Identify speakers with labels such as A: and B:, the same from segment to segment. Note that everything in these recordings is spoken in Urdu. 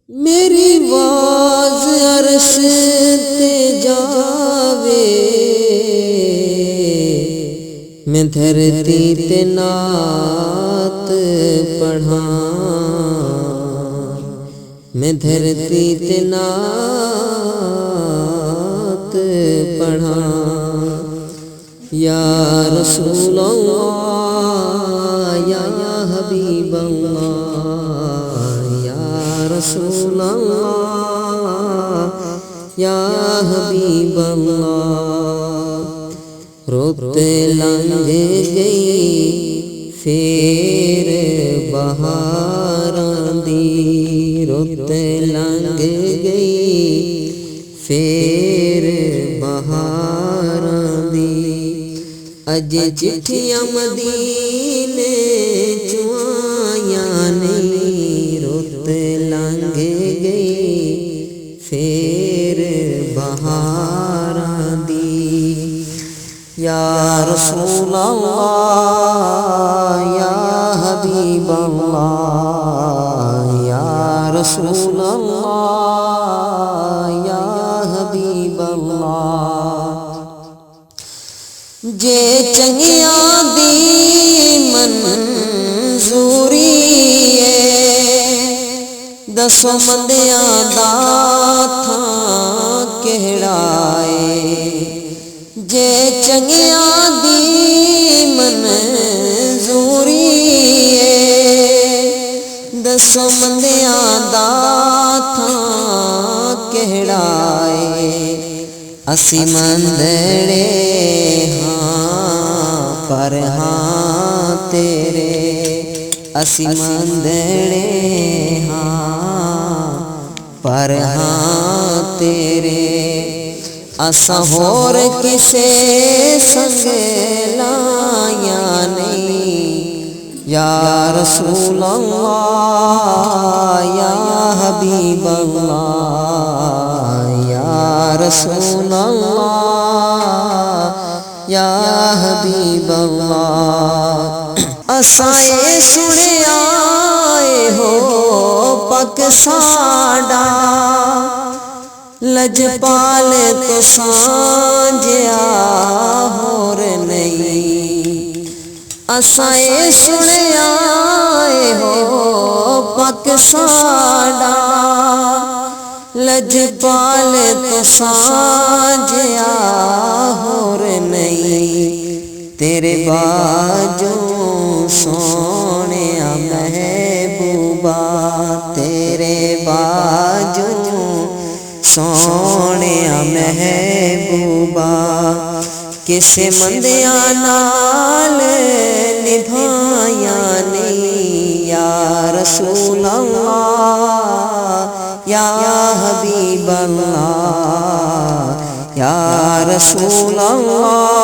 A: میری واز عرش تے جاوے، میں دھرتی تے نعت پڑھاں، میں دھرتی تے نعت پڑھاں۔ یا رسول اللہ یا حبیب اللہ، یا رسول اللہ یا حبیب اللہ۔ روتے لنگھ گئی پھر بہاراں دی، روتے لنگھ گئی پھر بہاراں دی، اج چٹھیاں مدینے چوائیاں نہیں، روتے لنگھ گئی پھر بہاراں دی۔ یا رسول اللہ یا حبیب اللہ، یا رسول اللہ یا حبیب اللہ۔ جے چنگیاں دی منظوری ہے، دسو مندیاں دا تھاں کہڑا ہے، جے چنگیاں دی منظوری ہے، دسو مندیاں دا تھاں کہڑا ہے۔ اسی مندڑے ہاں پر ہاں تیرے، اسی مندڑے ہاں پر ہاں تیرے، اساں ہور کسے سنگ لائیاں نہیں۔ یا رسول اللہ یا حبیب اللہ، یا رسول اللہ یا حبیب اللہ۔ اساں اے سنیا اے ہو پاک ساڈا، لجپال تو سانجیا ہور نہیں، اساں اے سنیا اے ہو پاک ساڈا، لجپال تو سانجیا ہور نہیں، تیرے باجوں سونیا محبوبہ، تیرے باجوں سونیا محبوبہ، کسے مندیاں نال نبھائیاں نہیں۔ یا رسول اللہ یا حبیب اللہ، یا رسول اللہ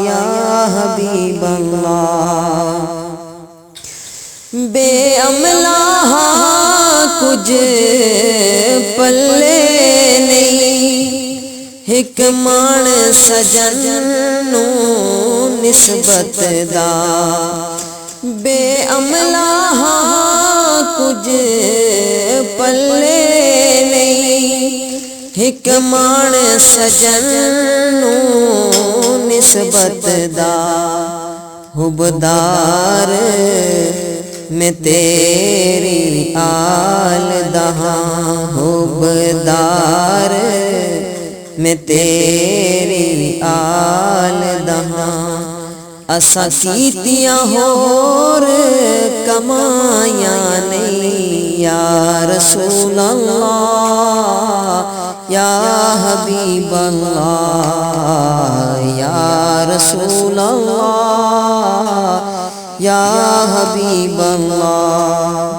A: یا حبیب اللہ۔ بے عملہ کچھ پلے نہیں، ایک مان سجن نو نسبت دا، بے عملہ کچھ پلے نہیں، ایک مان سجن نو نسبت دا، حبدار میں تیری آل دہاں، حبدار میں تیری آل دہاں، اساں کیتیاں ہور کمائیاں نہیں۔ یا رسول اللہ یا حبیب اللہ، یا رسول اللہ یا حبیب اللہ۔